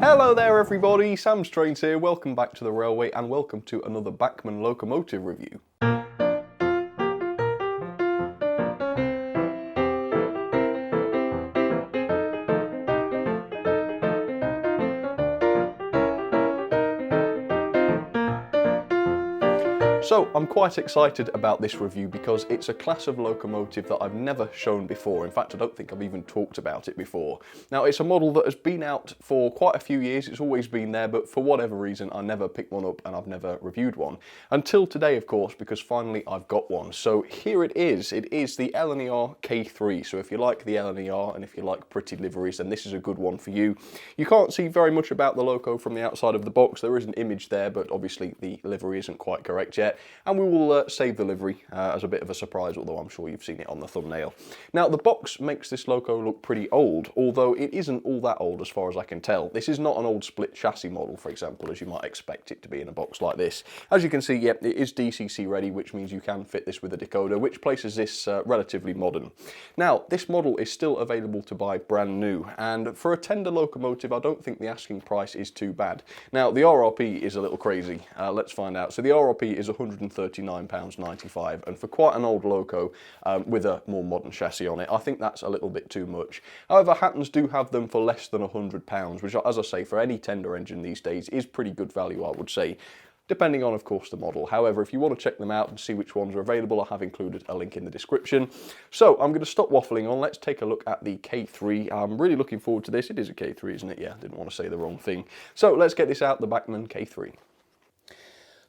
Hello there everybody, Sam Strains here, welcome back to the Railway and welcome to another Bachmann locomotive review. So I'm quite excited about this review because it's a class of locomotive that I've never shown before. In fact, I don't think I've even talked about it before. Now, it's a model that has been out for quite a few years. It's always been there, but for whatever reason, I never picked one up and I've never reviewed one. Until today, of course, because finally I've got one. So here it is. It is the LNER K3. So if you like the LNER and if you like pretty liveries, then this is a good one for you. You can't see very much about the loco from the outside of the box. There is an image there, but obviously the livery isn't quite correct yet. And we will save the livery as a bit of a surprise, although I'm sure you've seen it on the thumbnail. Now, the box makes this loco look pretty old, although it isn't all that old as far as I can tell. This is not an old split chassis model, for example, as you might expect it to be in a box like this. As you can see, yep, it is DCC ready, which means you can fit this with a decoder, which places this relatively modern. Now, this model is still available to buy brand new, and for a tender locomotive, I don't think the asking price is too bad. Now, the RRP is a little crazy. Let's find out. So the RRP is £139.95, and for quite an old loco with a more modern chassis on it, I think that's a little bit too much. However, Hattons do have them for less than £100, which, as I say, for any tender engine these days is pretty good value, I would say, depending on, of course, the model. However, if you want to check them out and see which ones are available, I have included a link in the description. So I'm going to stop waffling on. Let's take a look at the K3. I'm really looking forward to this. It is a K3, isn't it? Yeah, didn't want to say the wrong thing. So let's get this out, the Bachmann K3.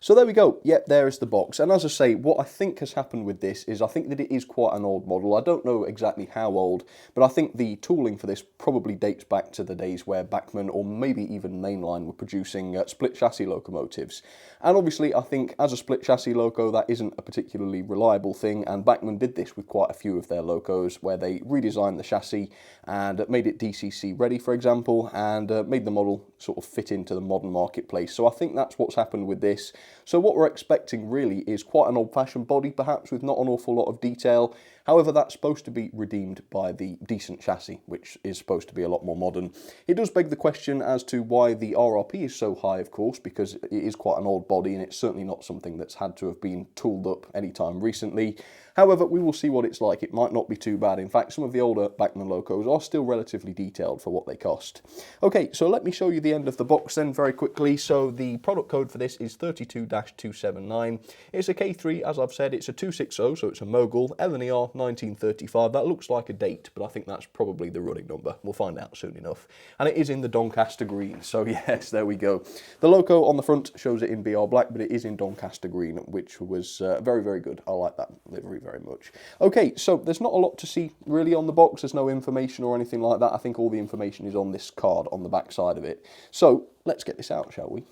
So there we go, yep, there is the box. And as I say, what I think has happened with this is I think that it is quite an old model. I don't know exactly how old, but I think the tooling for this probably dates back to the days where Bachmann or maybe even Mainline were producing split chassis locomotives. And obviously I think as a split chassis loco that isn't a particularly reliable thing, and Bachmann did this with quite a few of their locos where they redesigned the chassis and made it DCC ready, for example, and made the model sort of fit into the modern marketplace. So I think that's what's happened with this. So what we're expecting really is quite an old-fashioned body, perhaps with not an awful lot of detail. However, that's supposed to be redeemed by the decent chassis, which is supposed to be a lot more modern. It does beg the question as to why the RRP is so high, of course, because it is quite an old body and it's certainly not something that's had to have been tooled up anytime recently. However, we will see what it's like. It might not be too bad. In fact, some of the older Bachmann locos are still relatively detailed for what they cost. Okay, so let me show you the end of the box then very quickly. So the product code for this is 32-279. It's a K3, as I've said. It's a 260, so it's a mogul, LNER 1935. That looks like a date, but I think that's probably the running number. We'll find out soon enough. And it is in the Doncaster green, so yes, there we go. The loco on the front shows it in BR black, but it is in Doncaster green, which was very, very good. I like that livery very much. Okay, so there's not a lot to see really on the box. There's no information or anything like that. I think all the information is on this card on the back side of it. So let's get this out, shall we?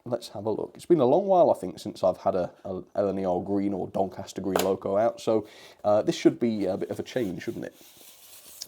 Let's have a look. It's been a long while, I think, since I've had a LNER green or Doncaster green loco out, so this should be a bit of a change, shouldn't it?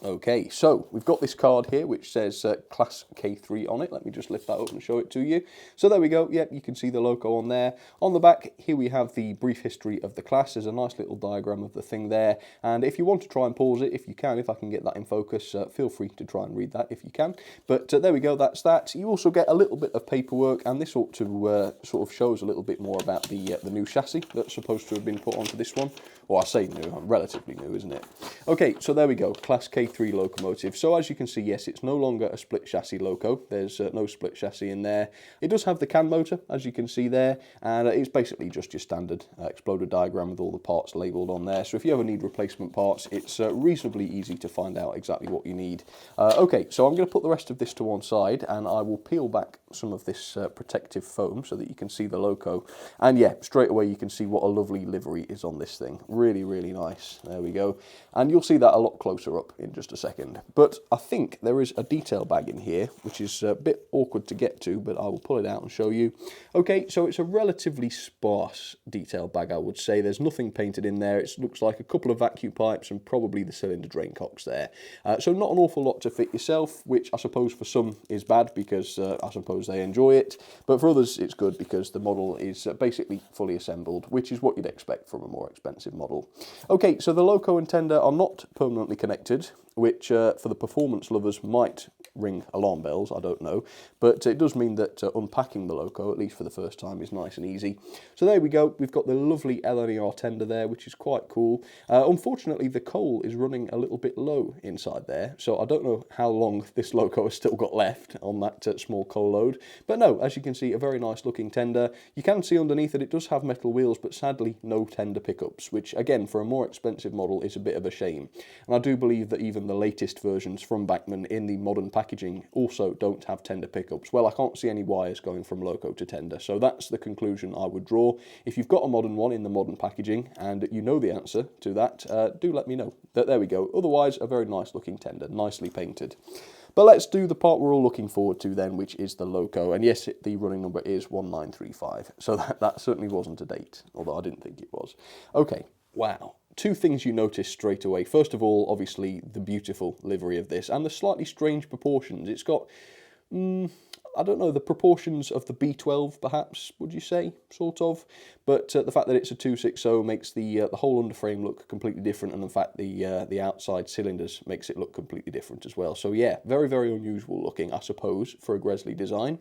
Okay, so we've got this card here which says Class K3 on it. Let me just lift that up and show it to you. So there we go. Yep, you can see the loco on there. On the back, here we have the brief history of the class. There's a nice little diagram of the thing there. And if you want to try and pause it, if you can, if I can get that in focus, feel free to try and read that if you can. But there we go, that's that. You also get a little bit of paperwork, and this ought to sort of shows a little bit more about the new chassis that's supposed to have been put onto this one. Well, I say new, relatively new, isn't it? Okay, so there we go, Class K3 locomotive. So as you can see, yes, it's no longer a split chassis loco. There's no split chassis in there. It does have the can motor, as you can see there, and it's basically just your standard exploder diagram with all the parts labelled on there. So if you ever need replacement parts, it's reasonably easy to find out exactly what you need. Okay, so I'm going to put the rest of this to one side, and I will peel back some of this protective foam so that you can see the loco. And yeah, straight away you can see what a lovely livery is on this thing. Really, really nice. There we go. And you'll see that a lot closer up in just a second. But I think there is a detail bag in here, which is a bit awkward to get to, but I will pull it out and show you. Okay, so it's a relatively sparse detail bag, I would say. There's nothing painted in there. It looks like a couple of vacuum pipes and probably the cylinder drain cocks there. So not an awful lot to fit yourself, which I suppose for some is bad because I suppose they enjoy it. But for others, it's good because the model is basically fully assembled, which is what you'd expect from a more expensive model. Okay, so the loco and tender are not permanently connected, which for the performance lovers might ring alarm bells, I don't know. But it does mean that unpacking the loco, at least for the first time, is nice and easy. So there we go, we've got the lovely LNER tender there, which is quite cool. Unfortunately, the coal is running a little bit low inside there, so I don't know how long this loco has still got left on that small coal load. But no, as you can see, a very nice looking tender. You can see underneath that it does have metal wheels, but sadly no tender pickups, which again, for a more expensive model, is a bit of a shame. And I do believe that even the latest versions from Bachmann in the modern packaging also don't have tender pickups. Well, I can't see any wires going from loco to tender, so that's the conclusion I would draw. If you've got a modern one in the modern packaging and you know the answer to that, do let me know. But there we go. Otherwise, a very nice looking tender, nicely painted. But let's do the part we're all looking forward to then, which is the loco. And yes, the running number is 1935, so that certainly wasn't a date, although I didn't think it was. Okay, wow. Two things you notice straight away. First of all, obviously, the beautiful livery of this and the slightly strange proportions. It's got, I don't know, the proportions of the B12, perhaps, would you say, sort of? But the fact that it's a 260 makes the whole underframe look completely different, and in fact the outside cylinders makes it look completely different as well. So yeah, very, very unusual looking, I suppose, for a Gresley design.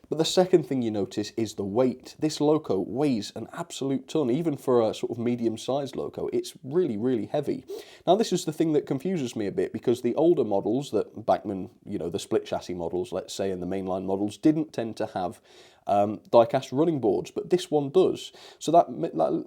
But the second thing you notice is the weight. This loco weighs an absolute ton, even for a sort of medium-sized loco. It's really, really heavy. Now, this is the thing that confuses me a bit, because the older models that Bachmann, you know, the split chassis models, let's say, and the mainline models, didn't tend to have die-cast running boards, but this one does. So that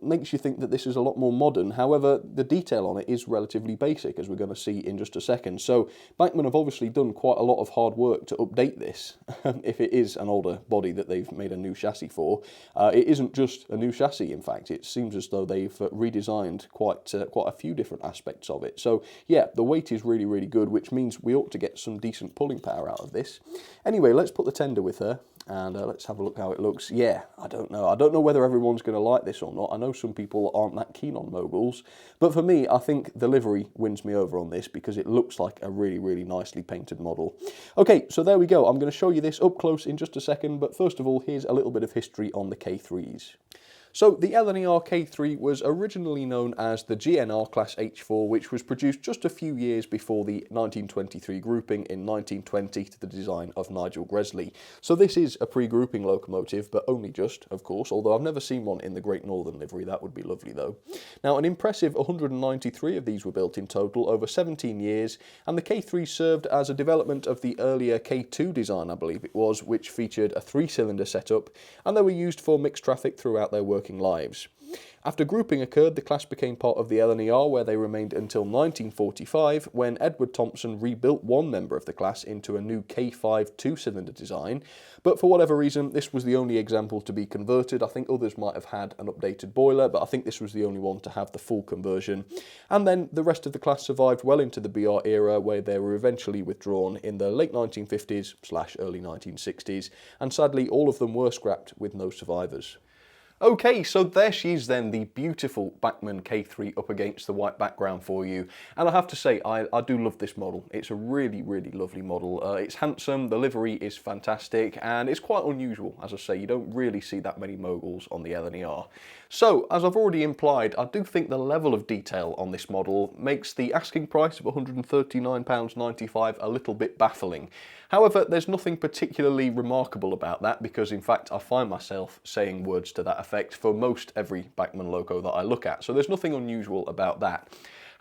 makes you think that this is a lot more modern. However, the detail on it is relatively basic, as we're going to see in just a second. So Bachmann have obviously done quite a lot of hard work to update this, if it is an older body that they've made a new chassis for. It isn't just a new chassis, in fact. It seems as though they've redesigned quite a few different aspects of it. So yeah, the weight is really, really good, which means we ought to get some decent pulling power out of this. Anyway, let's put the tender with her, and let's have a look how it looks. Yeah, I don't know. I don't know whether everyone's going to like this or not. I know some people aren't that keen on moguls, but for me, I think the livery wins me over on this because it looks like a really, really nicely painted model. Okay, so there we go. I'm going to show you this up close in just a second, but first of all, here's a little bit of history on the K3s. So the LNER K3 was originally known as the GNR Class H4, which was produced just a few years before the 1923 grouping in 1920 to the design of Nigel Gresley. So this is a pre-grouping locomotive, but only just, of course, although I've never seen one in the Great Northern livery. That would be lovely though. Now, an impressive 193 of these were built in total over 17 years, and the K3 served as a development of the earlier K2 design, I believe it was, which featured a 3-cylinder setup, and they were used for mixed traffic throughout their working lives. After grouping occurred, the class became part of the LNER, where they remained until 1945, when Edward Thompson rebuilt one member of the class into a new K5 2-cylinder design. But for whatever reason, this was the only example to be converted. I think others might have had an updated boiler, but I think this was the only one to have the full conversion. And then the rest of the class survived well into the BR era, where they were eventually withdrawn in the late 1950s/early 1960s, and sadly all of them were scrapped with no survivors. Okay, so there she is then, the beautiful Bachmann K3 up against the white background for you. And I have to say, I do love this model. It's a really, really lovely model. It's handsome, the livery is fantastic, and it's quite unusual. As I say, you don't really see that many moguls on the LNER. So, as I've already implied, I do think the level of detail on this model makes the asking price of £139.95 a little bit baffling. However, there's nothing particularly remarkable about that, because in fact I find myself saying words to that effect for most every Bachmann loco that I look at, so there's nothing unusual about that.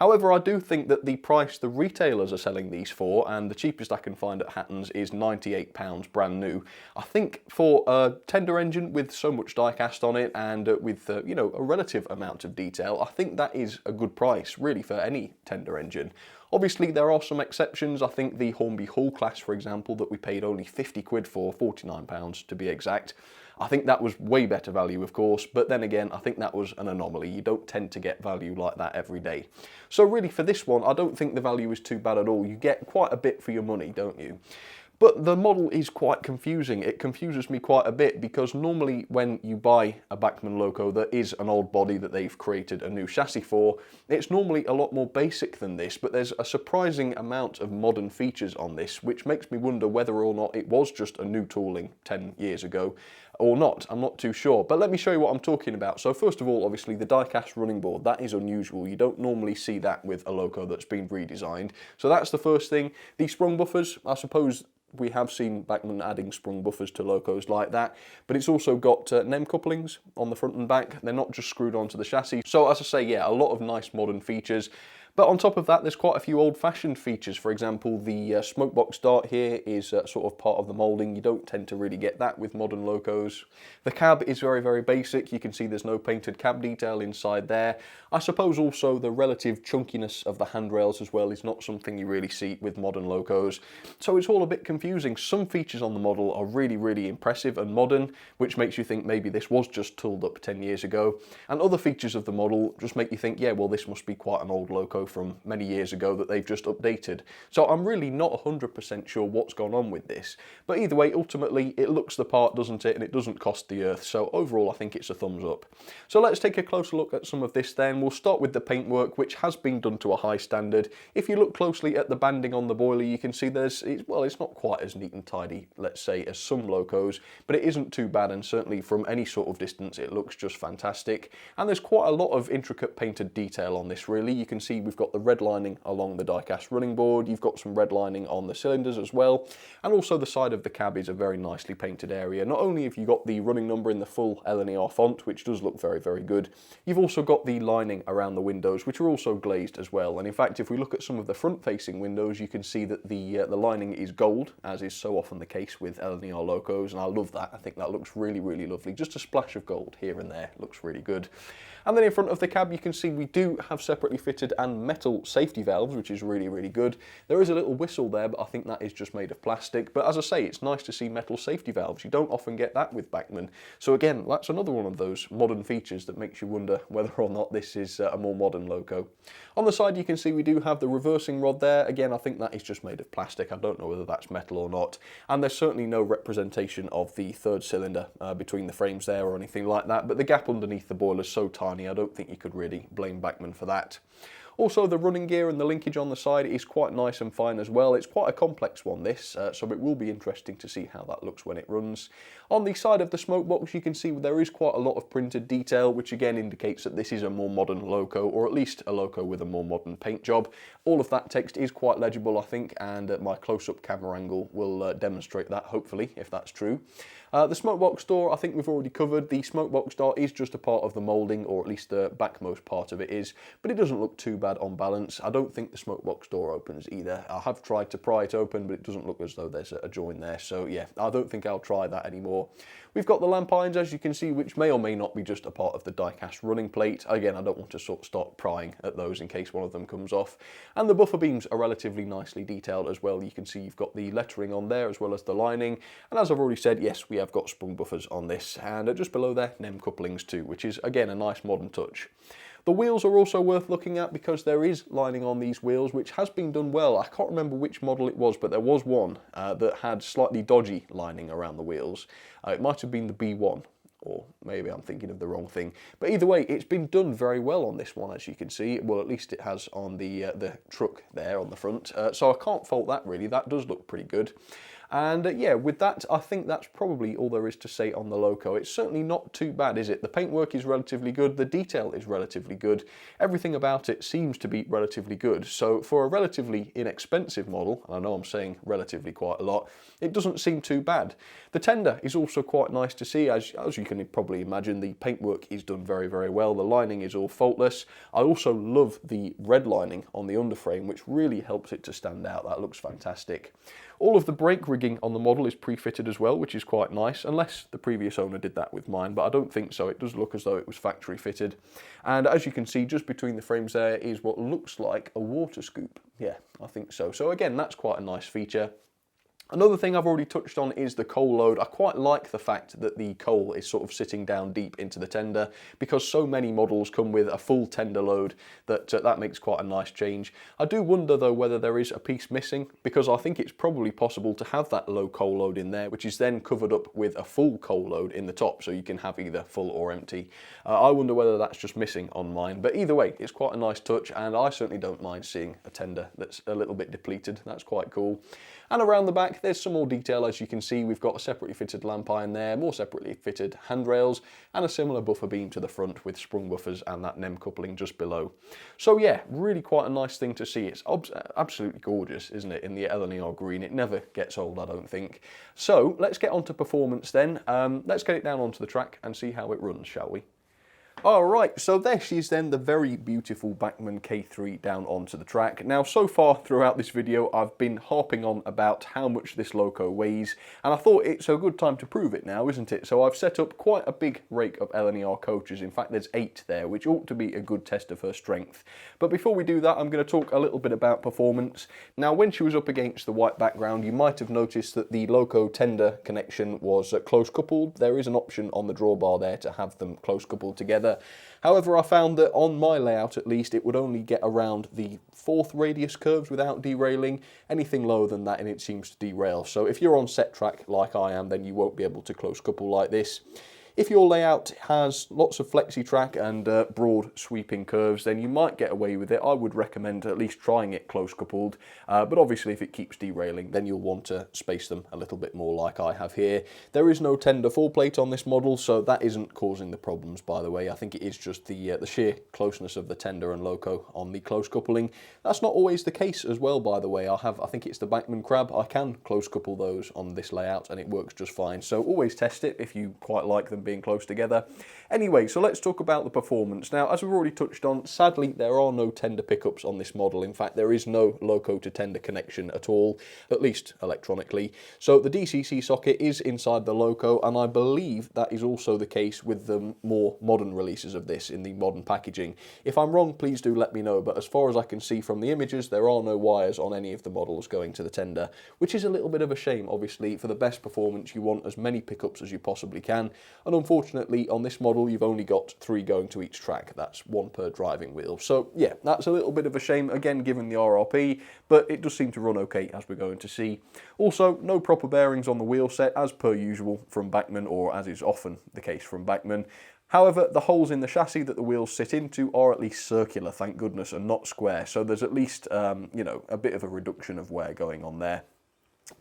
However, I do think that the price the retailers are selling these for, and the cheapest I can find at Hatton's, is £98 brand new. I think for a tender engine with so much die-cast on it and with you know, a relative amount of detail, I think that is a good price really for any tender engine. Obviously there are some exceptions. I think the Hornby Hull class, for example, that we paid only 50 quid for, £49 to be exact, I think that was way better value, of course, but then again, I think that was an anomaly. You don't tend to get value like that every day. So really for this one, I don't think the value is too bad at all. You get quite a bit for your money, don't you? But the model is quite confusing. It confuses me quite a bit, because normally when you buy a Bachmann loco that is an old body that they've created a new chassis for, it's normally a lot more basic than this, but there's a surprising amount of modern features on this, which makes me wonder whether or not it was just a new tooling 10 years ago, or not, I'm not too sure. But let me show you what I'm talking about. So first of all, obviously the die-cast running board, that is unusual. You don't normally see that with a loco that's been redesigned. So that's the first thing. The sprung buffers, I suppose we have seen Bachmann adding sprung buffers to locos like that, but it's also got NEM couplings on the front and back. They're not just screwed onto the chassis. So as I say, yeah, a lot of nice modern features. But on top of that, there's quite a few old-fashioned features. For example, the smoke box dart here is sort of part of the moulding. You don't tend to really get that with modern locos. The cab is very, very basic. You can see there's no painted cab detail inside there. I suppose also the relative chunkiness of the handrails as well is not something you really see with modern locos. So it's all a bit confusing. Some features on the model are really, really impressive and modern, which makes you think maybe this was just tooled up 10 years ago. And other features of the model just make you think, yeah, well, this must be quite an old loco from many years ago that they've just updated. So I'm really not 100% sure what's gone on with this. But either way, ultimately, it looks the part, doesn't it? And it doesn't cost the earth. So overall, I think it's a thumbs up. So let's take a closer look at some of this then. We'll start with the paintwork, which has been done to a high standard. If you look closely at the banding on the boiler, you can see it's not quite as neat and tidy, let's say, as some locos, but it isn't too bad, and certainly from any sort of distance, it looks just fantastic. And there's quite a lot of intricate painted detail on this, really. You can see we've got the red lining along the die-cast running board, you've got some red lining on the cylinders as well, and also the side of the cab is a very nicely painted area. Not only have you got the running number in the full LNER font, which does look very, very good, you've also got the lining around the windows, which are also glazed as well. And in fact, if we look at some of the front-facing windows, you can see that the lining is gold, as is so often the case with LNER locos, and I love that. I think that looks really, really lovely. Just a splash of gold here and there looks really good. And then in front of the cab, you can see we do have separately fitted and metal safety valves, which is really, really good. There is a little whistle there, but I think that is just made of plastic. But as I say, it's nice to see metal safety valves. You don't often get that with Bachmann. So again, that's another one of those modern features that makes you wonder whether or not this is a more modern loco. On the side, you can see we do have the reversing rod there. Again, I think that is just made of plastic. I don't know whether that's metal or not. And there's certainly no representation of the third cylinder between the frames there or anything like that. But the gap underneath the boiler is so tiny, I don't think you could really blame Bachmann for that. Also, the running gear and the linkage on the side is quite nice and fine as well. It's quite a complex one, this, so it will be interesting to see how that looks when it runs. On the side of the smoke box, you can see there is quite a lot of printed detail, which again indicates that this is a more modern loco, or at least a loco with a more modern paint job. All of that text is quite legible, I think, and my close-up camera angle will demonstrate that, hopefully, if that's true. The smoke box door, I think we've already covered. The smoke box door is just a part of the moulding, or at least the backmost part of it is, but it doesn't look too bad on balance. I don't think the smoke box door opens either. I have tried to pry it open, but it doesn't look as though there's a join there. So yeah, I don't think I'll try that anymore. We've got the lamp irons, as you can see, which may or may not be just a part of the die-cast running plate. Again, I don't want to sort of start prying at those in case one of them comes off. And the buffer beams are relatively nicely detailed as well. You can see you've got the lettering on there as well as the lining. And as I've already said, yes, we have got sprung buffers on this. And just below there, NEM couplings too, which is, again, a nice modern touch. The wheels are also worth looking at because there is lining on these wheels, which has been done well. I can't remember which model it was, but there was one that had slightly dodgy lining around the wheels. It might have been the B1, or maybe I'm thinking of the wrong thing. But either way, it's been done very well on this one, as you can see. Well, at least it has on the truck there on the front. So I can't fault that, really. That does look pretty good. And yeah, with that, I think that's probably all there is to say on the loco. It's certainly not too bad, is it? The paintwork is relatively good, the detail is relatively good, everything about it seems to be relatively good. So for a relatively inexpensive model, and I know I'm saying relatively quite a lot, it doesn't seem too bad. The tender is also quite nice to see. As you can probably imagine, the paintwork is done very, very well. The lining is all faultless. I also love the red lining on the underframe, which really helps it to stand out. That looks fantastic. All of the brake rigging on the model is pre-fitted as well, which is quite nice, unless the previous owner did that with mine, but I don't think so. It does look as though it was factory fitted. And as you can see, just between the frames there is what looks like a water scoop. Yeah, I think so. So again, that's quite a nice feature. Another thing I've already touched on is the coal load. I quite like the fact that the coal is sort of sitting down deep into the tender, because so many models come with a full tender load that makes quite a nice change. I do wonder though whether there is a piece missing, because I think it's probably possible to have that low coal load in there, which is then covered up with a full coal load in the top, so you can have either full or empty. I wonder whether that's just missing on mine, but either way, it's quite a nice touch, and I certainly don't mind seeing a tender that's a little bit depleted. That's quite cool. And around the back, back, there's some more detail. As you can see, we've got a separately fitted lamp iron there, more separately fitted handrails, and a similar buffer beam to the front with sprung buffers and that NEM coupling just below. So yeah, really quite a nice thing to see. It's absolutely gorgeous, isn't it, in the LNER green? It never gets old, I don't think. So let's get on to performance then. Let's get it down onto the track and see how it runs, shall we? Alright, so there she is then, the very beautiful Bachmann K3 down onto the track. Now, so far throughout this video, I've been harping on about how much this loco weighs, and I thought it's a good time to prove it now, isn't it? So I've set up quite a big rake of LNER coaches. In fact, there's 8 there, which ought to be a good test of her strength. But before we do that, I'm going to talk a little bit about performance. Now, when she was up against the white background, you might have noticed that the loco tender connection was close coupled. There is an option on the drawbar there to have them close coupled together. However, I found that on my layout at least, it would only get around the 4th radius curves without derailing. Anything lower than that and it seems to derail. So if you're on set track like I am, then you won't be able to close couple like this. If your layout has lots of flexi track and broad sweeping curves, then you might get away with it. I would recommend at least trying it close coupled, but obviously if it keeps derailing, then you'll want to space them a little bit more like I have here. There is no tender full plate on this model, so that isn't causing the problems, by the way. I think it is just the sheer closeness of the tender and loco on the close coupling. That's not always the case as well, by the way. I think it's the Bachmann Crab. I can close couple those on this layout and it works just fine. So always test it if you quite like them being close together. Anyway, so let's talk about the performance. Now, as we've already touched on, sadly there are no tender pickups on this model. In fact, there is no loco to tender connection at all, at least electronically. So the DCC socket is inside the loco, and I believe that is also the case with the more modern releases of this in the modern packaging. If I'm wrong, please do let me know, but as far as I can see from the images, there are no wires on any of the models going to the tender, which is a little bit of a shame. Obviously, for the best performance, you want as many pickups as you possibly can, and unfortunately on this model you've only got 3 going to each track. That's 1 per driving wheel. So yeah, that's a little bit of a shame, again, given the RRP, but it does seem to run okay, as we're going to see. Also, no proper bearings on the wheel set, as per usual from Bachmann, or as is often the case from Bachmann. However, the holes in the chassis that the wheels sit into are at least circular, thank goodness, and not square, so there's at least you know, a bit of a reduction of wear going on there.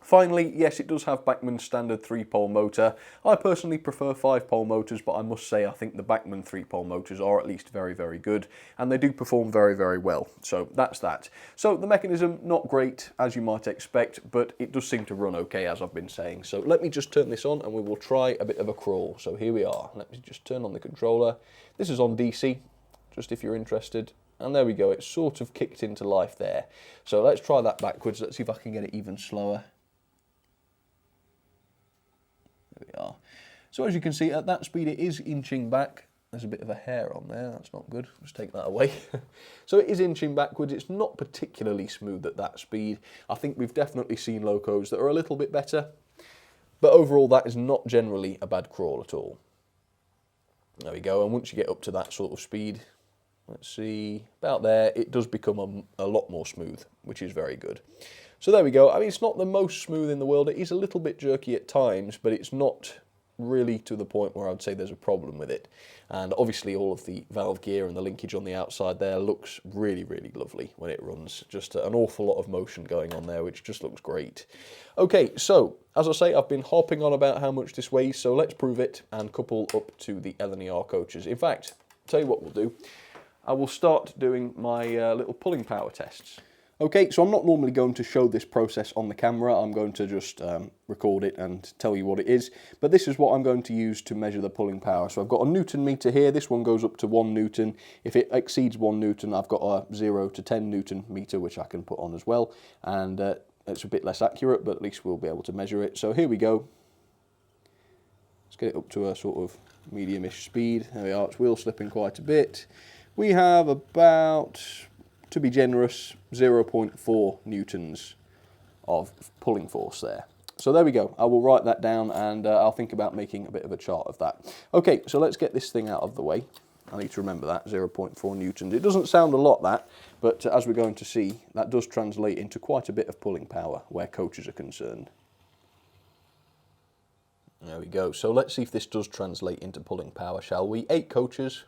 Finally, yes, it does have Bachmann's standard 3-pole motor. I personally prefer 5-pole motors, but I must say I think the Bachmann 3-pole motors are at least very, very good, and they do perform very, very well. So that's that. So the mechanism, not great, as you might expect, but it does seem to run okay, as I've been saying. So let me just turn this on and we will try a bit of a crawl. So here we are. Let me just turn on the controller. This is on DC, just if you're interested. And there we go, it's sort of kicked into life there. So let's try that backwards. Let's see if I can get it even slower. There we are. So as you can see, at that speed it is inching back. There's a bit of a hair on there, that's not good. Let's take that away. So it is inching backwards. It's not particularly smooth at that speed. I think we've definitely seen locos that are a little bit better, but overall that is not generally a bad crawl at all. There we go, and once you get up to that sort of speed, let's see, about there, it does become a lot more smooth, which is very good. So there we go. I mean, it's not the most smooth in the world. It is a little bit jerky at times, but it's not really to the point where I would say there's a problem with it. And obviously all of the valve gear and the linkage on the outside there looks really, really lovely when it runs. Just an awful lot of motion going on there, which just looks great. Okay, so as I say, I've been hopping on about how much this weighs, so let's prove it and couple up to the LNER coaches. In fact, tell you what we'll do. I will start doing my little pulling power tests. Okay, so I'm not normally going to show this process on the camera. I'm going to just record it and tell you what it is. But this is what I'm going to use to measure the pulling power. So I've got a Newton meter here. This one goes up to 1 Newton. If it exceeds 1 Newton, I've got a 0 to 10 Newton meter, which I can put on as well. And it's a bit less accurate, but at least we'll be able to measure it. So here we go. Let's get it up to a sort of medium-ish speed. There we are. It's wheel slipping quite a bit. We have about, to be generous, 0.4 newtons of pulling force there. So there we go. I will write that down and I'll think about making a bit of a chart of that. Okay, so let's get this thing out of the way. I need to remember that, 0.4 newtons. It doesn't sound a lot, that, but as we're going to see, that does translate into quite a bit of pulling power where coaches are concerned. There we go. So let's see if this does translate into pulling power, shall we? 8 coaches.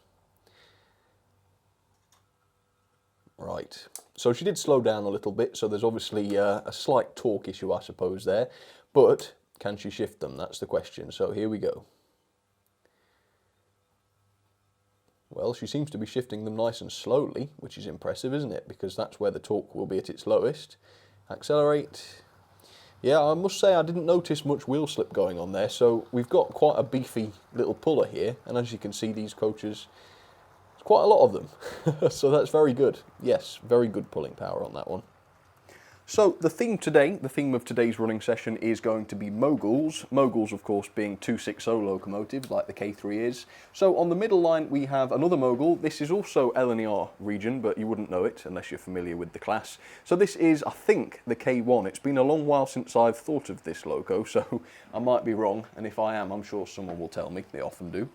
Right, So she did slow down a little bit, so there's obviously a slight torque issue, I suppose, there. But can she shift them? That's the question. So here we go. Well, she seems to be shifting them nice and slowly, which is impressive, isn't it? Because that's where the torque will be at its lowest. Accelerate. Yeah, I must say I didn't notice much wheel slip going on there, so we've got quite a beefy little puller here, and as you can see, these coaches, there's quite a lot of them, so that's very good. Yes, very good pulling power on that one. So the theme today, the theme of today's running session is going to be moguls. Moguls, of course, being 260 locomotives like the K3 is. So on the middle line we have another mogul. This is also LNER region, but you wouldn't know it unless you're familiar with the class. So this is, I think, the K1. It's been a long while since I've thought of this loco, so I might be wrong, and if I am, I'm sure someone will tell me. They often do.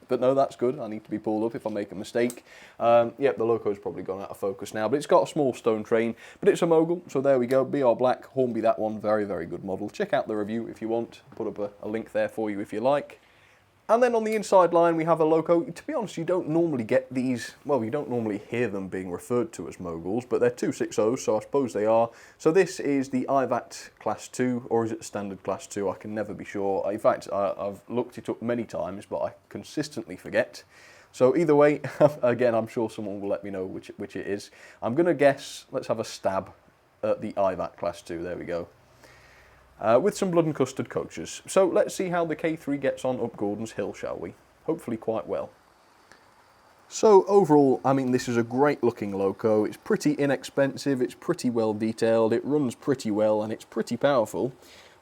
But no, that's good. I need to be pulled up if I make a mistake. Yep, the loco's probably gone out of focus now, but it's got a small stone train, but it's a mogul, so there we go. BR Black, Hornby, that one, very, very good model. Check out the review if you want. Put up a link there for you if you like. And then on the inside line we have a loco. To be honest, you don't normally get these, well, you don't normally hear them being referred to as moguls, but they're 260s, so I suppose they are. So this is the IVAT Class 2, or is it the Standard Class 2? I can never be sure. In fact, I've looked it up many times, but I consistently forget. So either way, again, I'm sure someone will let me know which it is. I'm going to guess, let's have a stab at the IVAT Class 2, there we go. With some blood and custard coaches. So let's see how the K3 gets on up Gordon's Hill, shall we? Hopefully quite well. So overall, I mean, this is a great looking loco. It's pretty inexpensive, it's pretty well detailed, it runs pretty well, and it's pretty powerful.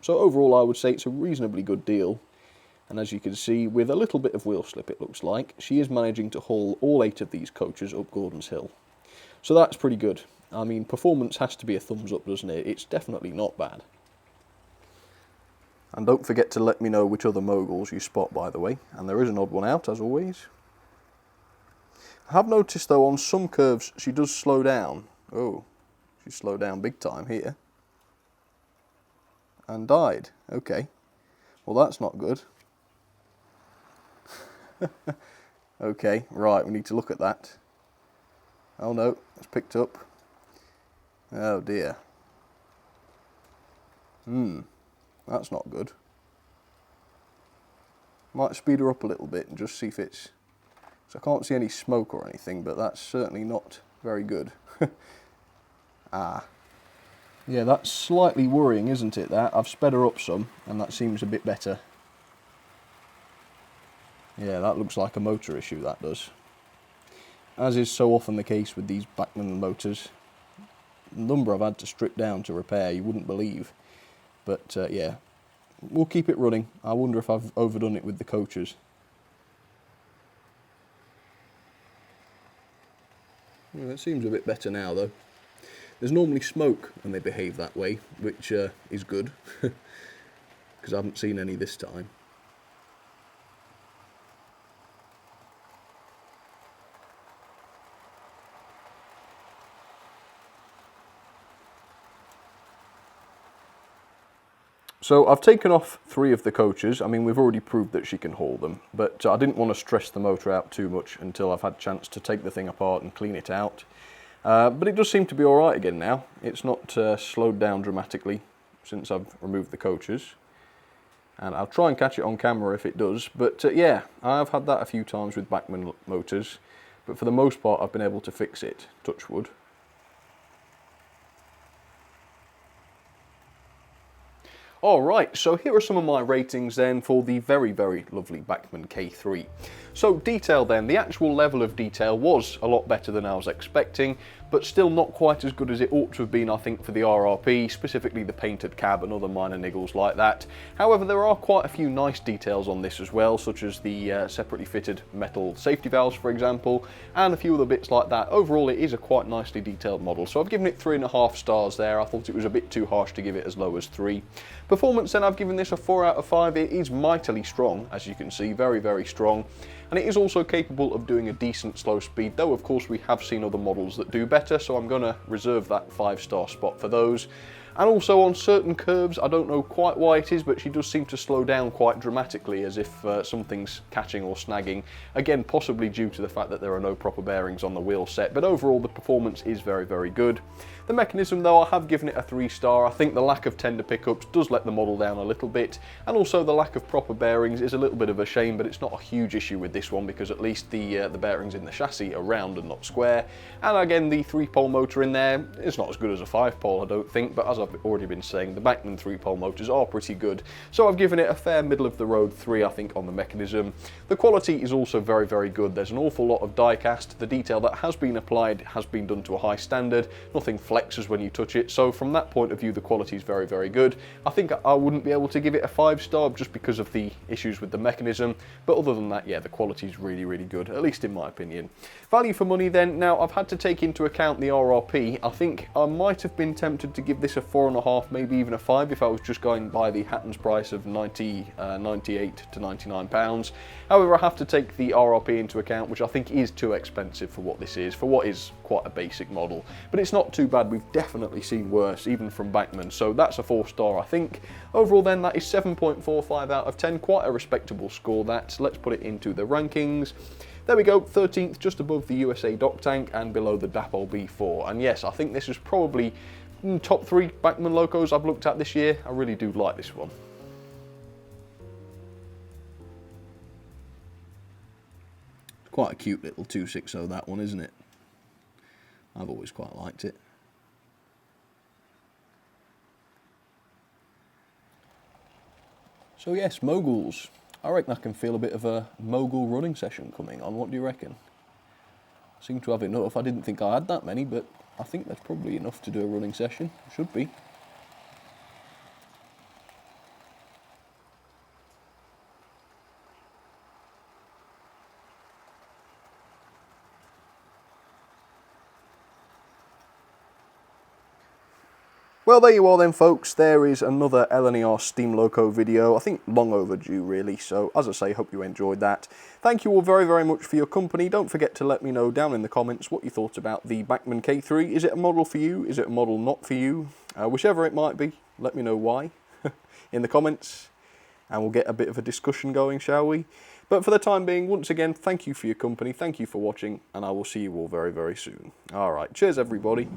So overall, I would say it's a reasonably good deal. And as you can see, with a little bit of wheel slip, it looks like, she is managing to haul all 8 of these coaches up Gordon's Hill. So that's pretty good. I mean, performance has to be a thumbs up, doesn't it? It's definitely not bad. And don't forget to let me know which other moguls you spot, by the way. And there is an odd one out, as always. I have noticed, though, on some curves, she does slow down. Oh, she slowed down big time here. And died. Okay. Well, that's not good. Okay, right, we need to look at that. Oh, no, it's picked up. Oh, dear. That's not good. Might speed her up a little bit and just see if it's... So I can't see any smoke or anything, but that's certainly not very good. Ah. Yeah, that's slightly worrying, isn't it, that? I've sped her up some, and that seems a bit better. Yeah, that looks like a motor issue, that does. As is so often the case with these Bachmann motors. The number I've had to strip down to repair, you wouldn't believe. But yeah, we'll keep it running. I wonder if I've overdone it with the coaches. Well, it seems a bit better now, though. There's normally smoke when they behave that way, which is good, because I haven't seen any this time. So I've taken off 3 of the coaches. I mean, we've already proved that she can haul them, but I didn't want to stress the motor out too much until I've had a chance to take the thing apart and clean it out. But it does seem to be all right again now. It's not slowed down dramatically since I've removed the coaches. And I'll try and catch it on camera if it does. But yeah, I've had that a few times with Bachmann motors, but for the most part I've been able to fix it, touch wood. Alright, so here are some of my ratings then for the very, very lovely Bachmann K3. So detail then, the actual level of detail was a lot better than I was expecting, but still not quite as good as it ought to have been, I think, for the RRP, specifically the painted cab and other minor niggles like that. However, there are quite a few nice details on this as well, such as the separately fitted metal safety valves, for example, and a few other bits like that. Overall, it is a quite nicely detailed model, so I've given it 3.5 stars there. I thought it was a bit too harsh to give it as low as 3. Performance then, I've given this a 4 out of 5. It is mightily strong, as you can see, very, very strong. And it is also capable of doing a decent slow speed, though of course we have seen other models that do better, so I'm going to reserve that 5-star spot for those. And also on certain curves, I don't know quite why it is, but she does seem to slow down quite dramatically, as if something's catching or snagging. Again, possibly due to the fact that there are no proper bearings on the wheel set, but overall the performance is very, very good. The mechanism though, I have given it a 3-star. I think the lack of tender pickups does let the model down a little bit, and also the lack of proper bearings is a little bit of a shame, but it's not a huge issue with this one because at least the bearings in the chassis are round and not square. And again, the 3-pole motor in there is not as good as a 5-pole, I don't think, but as I've already been saying, the Bachmann 3-pole motors are pretty good. So I've given it a fair middle of the road 3, I think, on the mechanism. The quality is also very, very good. There's an awful lot of die cast. The detail that has been applied has been done to a high standard. Nothing flexes when you touch it. So from that point of view, the quality is very, very good. I think I wouldn't be able to give it a 5-star just because of the issues with the mechanism. But other than that, yeah, the quality is really, really good, at least in my opinion. Value for money then. Now, I've had to take into account the RRP. I think I might have been tempted to give this a 4.5, maybe even a 5 if I was just going by the Hatton's price of 98 to £99. However, I have to take the RRP into account, which I think is too expensive for what this is, for what is quite a basic model. But it's not too bad. We've definitely seen worse, even from Bachmann, so that's a 4-star, I think. Overall then, that is 7.45 out of 10, quite a respectable score that. Let's put it into the rankings. There we go, 13th, just above the USA Dock Tank and below the Dapol B4. And yes, I think this is probably top 3 Bachmann locos I've looked at this year. I really do like this one. Quite a cute little 260, that one, isn't it? I've always quite liked it. So yes, moguls. I reckon I can feel a bit of a mogul running session coming on. What do you reckon? I seem to have enough. I didn't think I had that many, but I think that's probably enough to do a running session. Should be. Well, there you are then, folks. There is another LNER Steam Loco video. I think long overdue, really. So, as I say, hope you enjoyed that. Thank you all very, very much for your company. Don't forget to let me know down in the comments what you thought about the Bachmann K3. Is it a model for you? Is it a model not for you? Whichever it might be, let me know why in the comments. And we'll get a bit of a discussion going, shall we? But for the time being, once again, thank you for your company. Thank you for watching. And I will see you all very, very soon. All right. Cheers, everybody.